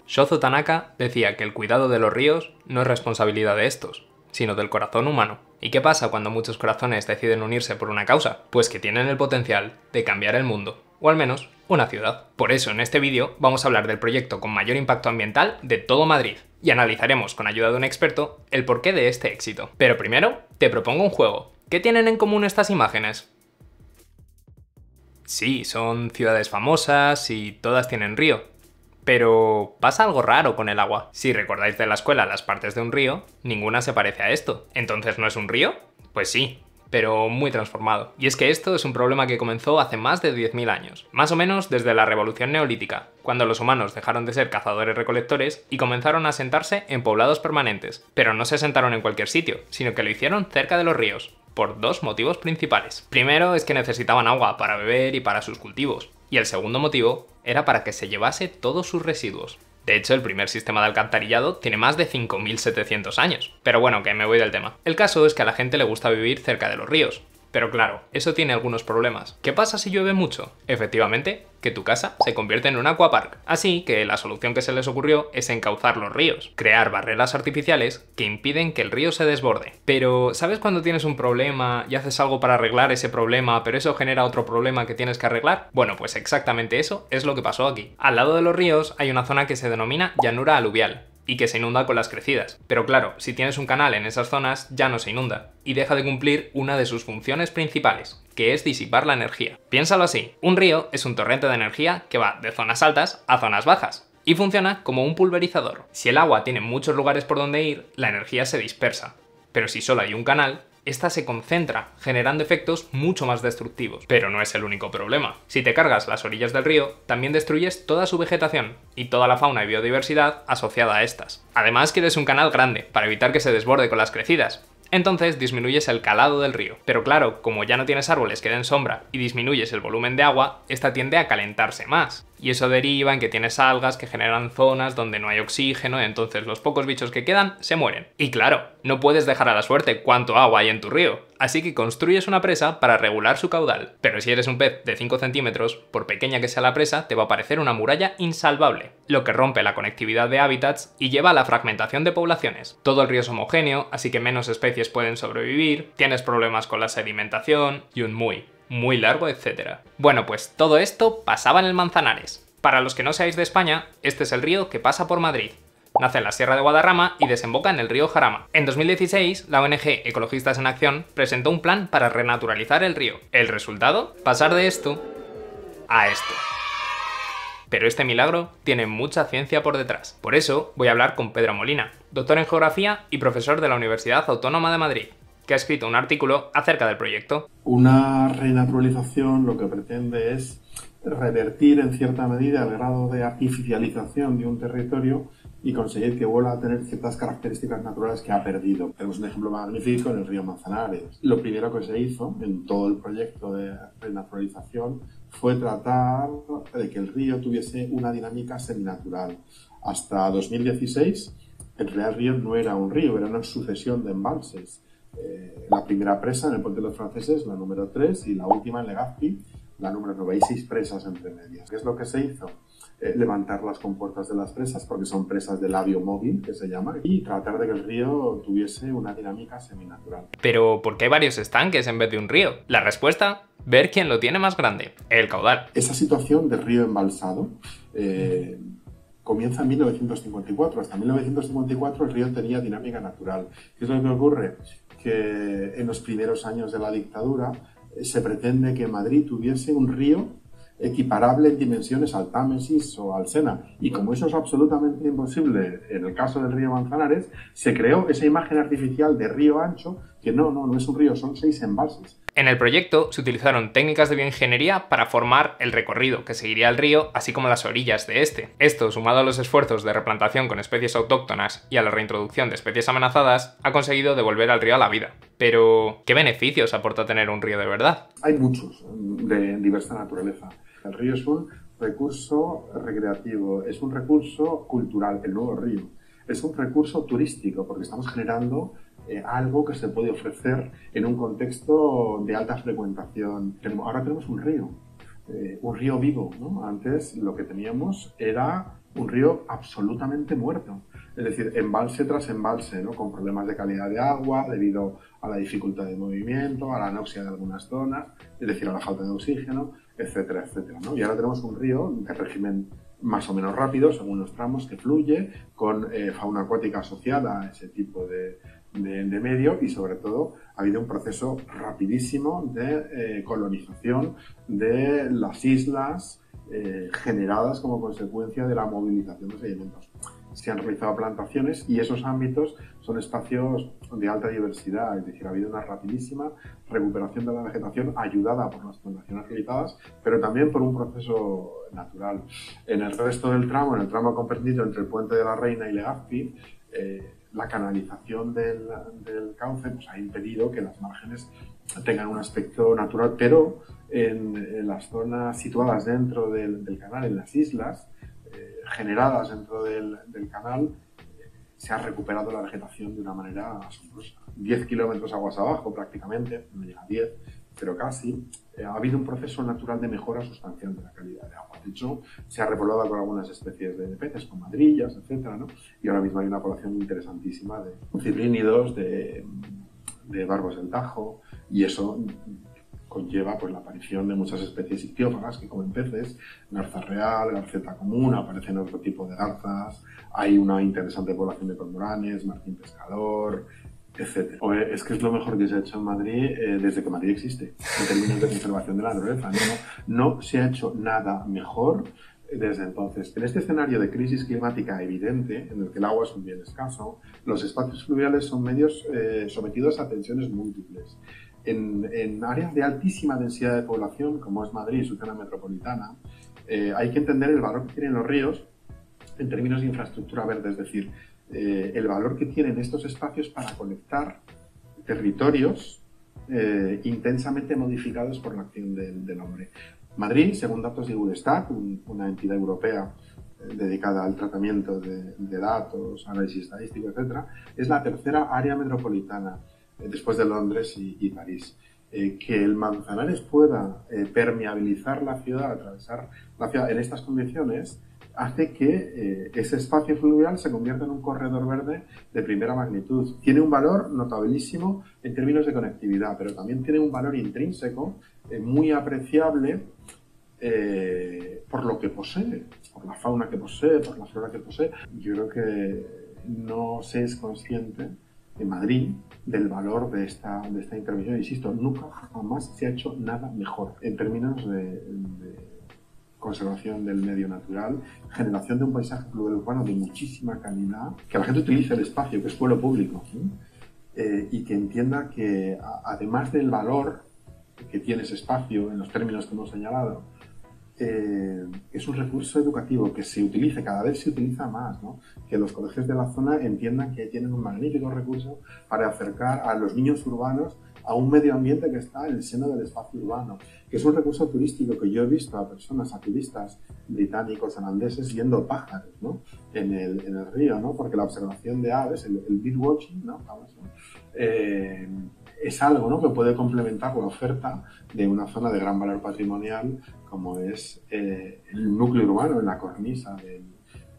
Shozo Tanaka decía que el cuidado de los ríos no es responsabilidad de estos, sino del corazón humano. ¿Y qué pasa cuando muchos corazones deciden unirse por una causa? Pues que tienen el potencial de cambiar el mundo, o al menos una ciudad. Por eso en este vídeo vamos a hablar del proyecto con mayor impacto ambiental de todo Madrid, y analizaremos con ayuda de un experto el porqué de este éxito. Pero primero, te propongo un juego. ¿Qué tienen en común estas imágenes? Sí, son ciudades famosas y todas tienen río. Pero pasa algo raro con el agua. Si recordáis de la escuela las partes de un río, ninguna se parece a esto. ¿Entonces no es un río? Pues sí, pero muy transformado. Y es que esto es un problema que comenzó hace más de 10.000 años, más o menos desde la Revolución Neolítica, cuando los humanos dejaron de ser cazadores-recolectores y comenzaron a asentarse en poblados permanentes. Pero no se asentaron en cualquier sitio, sino que lo hicieron cerca de los ríos, por dos motivos principales. Primero es que necesitaban agua para beber y para sus cultivos, y el segundo motivo era para que se llevase todos sus residuos. De hecho, el primer sistema de alcantarillado tiene más de 5.700 años. Pero bueno, que me voy del tema. El caso es que a la gente le gusta vivir cerca de los ríos. Pero claro, eso tiene algunos problemas. ¿Qué pasa si llueve mucho? Efectivamente, que tu casa se convierte en un aquapark. Así que la solución que se les ocurrió es encauzar los ríos, crear barreras artificiales que impiden que el río se desborde. Pero, ¿sabes cuando tienes un problema y haces algo para arreglar ese problema, pero eso genera otro problema que tienes que arreglar? Bueno, pues exactamente eso es lo que pasó aquí. Al lado de los ríos hay una zona que se denomina llanura aluvial, y que se inunda con las crecidas. Pero claro, si tienes un canal en esas zonas ya no se inunda, y deja de cumplir una de sus funciones principales, que es disipar la energía. Piénsalo así, un río es un torrente de energía que va de zonas altas a zonas bajas, y funciona como un pulverizador. Si el agua tiene muchos lugares por donde ir, la energía se dispersa. Pero si solo hay un canal, esta se concentra, generando efectos mucho más destructivos. Pero no es el único problema. Si te cargas las orillas del río, también destruyes toda su vegetación y toda la fauna y biodiversidad asociada a estas. Además, quieres un canal grande, para evitar que se desborde con las crecidas. Entonces disminuyes el calado del río. Pero claro, como ya no tienes árboles que den sombra y disminuyes el volumen de agua, esta tiende a calentarse más. Y eso deriva en que tienes algas que generan zonas donde no hay oxígeno, y entonces los pocos bichos que quedan se mueren. Y claro, no puedes dejar a la suerte cuánto agua hay en tu río, así que construyes una presa para regular su caudal. Pero si eres un pez de 5 centímetros, por pequeña que sea la presa, te va a parecer una muralla insalvable, lo que rompe la conectividad de hábitats y lleva a la fragmentación de poblaciones. Todo el río es homogéneo, así que menos especies pueden sobrevivir, tienes problemas con la sedimentación y un muy largo etcétera. Bueno, pues todo esto pasaba en el Manzanares. Para los que no seáis de España, este es el río que pasa por Madrid. Nace en la Sierra de Guadarrama y desemboca en el río Jarama. En 2016, la ONG Ecologistas en Acción presentó un plan para renaturalizar el río. ¿El resultado? Pasar de esto a esto. Pero este milagro tiene mucha ciencia por detrás. Por eso voy a hablar con Pedro Molina, doctor en Geografía y profesor de la Universidad Autónoma de Madrid, que ha escrito un artículo acerca del proyecto. Una renaturalización lo que pretende es revertir en cierta medida el grado de artificialización de un territorio y conseguir que vuelva a tener ciertas características naturales que ha perdido. Tenemos un ejemplo magnífico en el río Manzanares. Lo primero que se hizo en todo el proyecto de renaturalización fue tratar de que el río tuviese una dinámica seminatural. Hasta 2016, en realidad el río no era un río, era una sucesión de embalses. La primera presa en el Puente de los Franceses, la número 3, y la última en Legazpi, la número 9. Hay 6 presas entre medias. ¿Qué es lo que se hizo? Levantar las compuertas de las presas, porque son presas de labio móvil, que se llama, y tratar de que el río tuviese una dinámica seminatural. Pero, ¿por qué hay varios estanques en vez de un río? La respuesta, ver quién lo tiene más grande, el caudal. Esa situación de río embalsado comienza en 1954. Hasta 1954 el río tenía dinámica natural. ¿Qué es lo que ocurre? Que en los primeros años de la dictadura se pretende que Madrid tuviese un río equiparable en dimensiones al Támesis o al Sena. Y como eso es absolutamente imposible en el caso del río Manzanares, se creó esa imagen artificial de río ancho que no es un río, son 6 embalses. En el proyecto se utilizaron técnicas de bioingeniería para formar el recorrido que seguiría el río, así como las orillas de este. Esto, sumado a los esfuerzos de replantación con especies autóctonas y a la reintroducción de especies amenazadas, ha conseguido devolver al río a la vida. Pero, ¿qué beneficios aporta tener un río de verdad? Hay muchos de diversa naturaleza. El río es un recurso recreativo, es un recurso cultural, el nuevo río. Es un recurso turístico, porque estamos generando algo que se puede ofrecer en un contexto de alta frecuentación. Ahora tenemos un río vivo, ¿no? Antes lo que teníamos era un río absolutamente muerto. Es decir, embalse tras embalse, ¿no? Con problemas de calidad de agua debido a la dificultad de movimiento, a la anoxia de algunas zonas, es decir, a la falta de oxígeno, etcétera, etcétera, ¿no? Y ahora tenemos un río de régimen más o menos rápido, según los tramos, que fluye, con fauna acuática asociada a ese tipo de medio, y sobre todo ha habido un proceso rapidísimo de colonización de las islas generadas como consecuencia de la movilización de sedimentos. Se han realizado plantaciones y esos ámbitos son espacios de alta diversidad, es decir, ha habido una rapidísima recuperación de la vegetación ayudada por las plantaciones realizadas, pero también por un proceso natural. En el resto del tramo, en el tramo comprendido entre el Puente de la Reina y Legazpi, la canalización del cauce pues, ha impedido que las márgenes tengan un aspecto natural, pero en las zonas situadas dentro del canal, en las islas, generadas dentro del canal, se ha recuperado la vegetación de una manera asombrosa. 10 kilómetros aguas abajo prácticamente, no llega a 10, pero casi, ha habido un proceso natural de mejora sustancial de la calidad de agua. De hecho, se ha repoblado con algunas especies de peces, con madrillas, etcétera, ¿no? Y ahora mismo hay una población interesantísima de ciprínidos, de barbos del Tajo, y eso conlleva pues, la aparición de muchas especies ictiófagas que comen peces, garza real, garceta común, aparecen otro tipo de garzas, hay una interesante población de cormoranes, martín pescador, etc. Es que es lo mejor que se ha hecho en Madrid desde que Madrid existe, en términos de conservación de la naturaleza. No se ha hecho nada mejor desde entonces. En este escenario de crisis climática evidente, en el que el agua es un bien escaso, los espacios fluviales son medios sometidos a tensiones múltiples. En áreas de altísima densidad de población, como es Madrid, su zona metropolitana, hay que entender el valor que tienen los ríos en términos de infraestructura verde, es decir, el valor que tienen estos espacios para conectar territorios intensamente modificados por la acción del hombre. Madrid, según datos de Eurostat, una entidad europea dedicada al tratamiento de datos, análisis estadístico, etc., es la tercera área metropolitana después de Londres y París. Que el Manzanares pueda permeabilizar la ciudad, atravesar la ciudad en estas condiciones, hace que ese espacio fluvial se convierta en un corredor verde de primera magnitud. Tiene un valor notabilísimo en términos de conectividad, pero también tiene un valor intrínseco muy apreciable por lo que posee, por la fauna que posee, por la flora que posee. Yo creo que no se es consciente en Madrid del valor de esta intervención. Insisto, nunca jamás se ha hecho nada mejor en términos de conservación del medio natural, generación de un paisaje fluvial urbano de muchísima calidad, que la gente utilice el espacio, que es suelo público, y que entienda que además del valor que tiene ese espacio en los términos que hemos señalado, es un recurso educativo que se utilice, cada vez se utiliza más, ¿no? Que los colegios de la zona entiendan que tienen un magnífico recurso para acercar a los niños urbanos a un medio ambiente que está en el seno del espacio urbano, que es un recurso turístico que yo he visto a personas, a turistas británicos, holandeses, viendo pájaros, ¿no? en el río, ¿no? Porque la observación de aves, el birdwatching, ¿no? Es algo, ¿no? Que puede complementar la oferta de una zona de gran valor patrimonial como es el núcleo urbano en la cornisa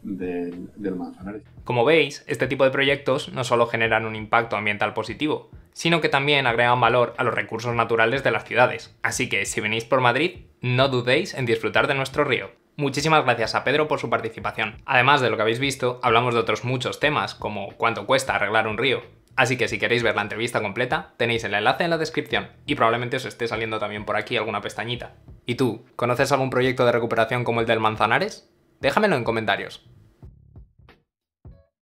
del Manzanares. Como veis, este tipo de proyectos no solo generan un impacto ambiental positivo, sino que también agregan valor a los recursos naturales de las ciudades. Así que si venís por Madrid, no dudéis en disfrutar de nuestro río. Muchísimas gracias a Pedro por su participación. Además de lo que habéis visto, hablamos de otros muchos temas, como cuánto cuesta arreglar un río. Así que si queréis ver la entrevista completa, tenéis el enlace en la descripción y probablemente os esté saliendo también por aquí alguna pestañita. ¿Y tú, conoces algún proyecto de recuperación como el del Manzanares? Déjamelo en comentarios.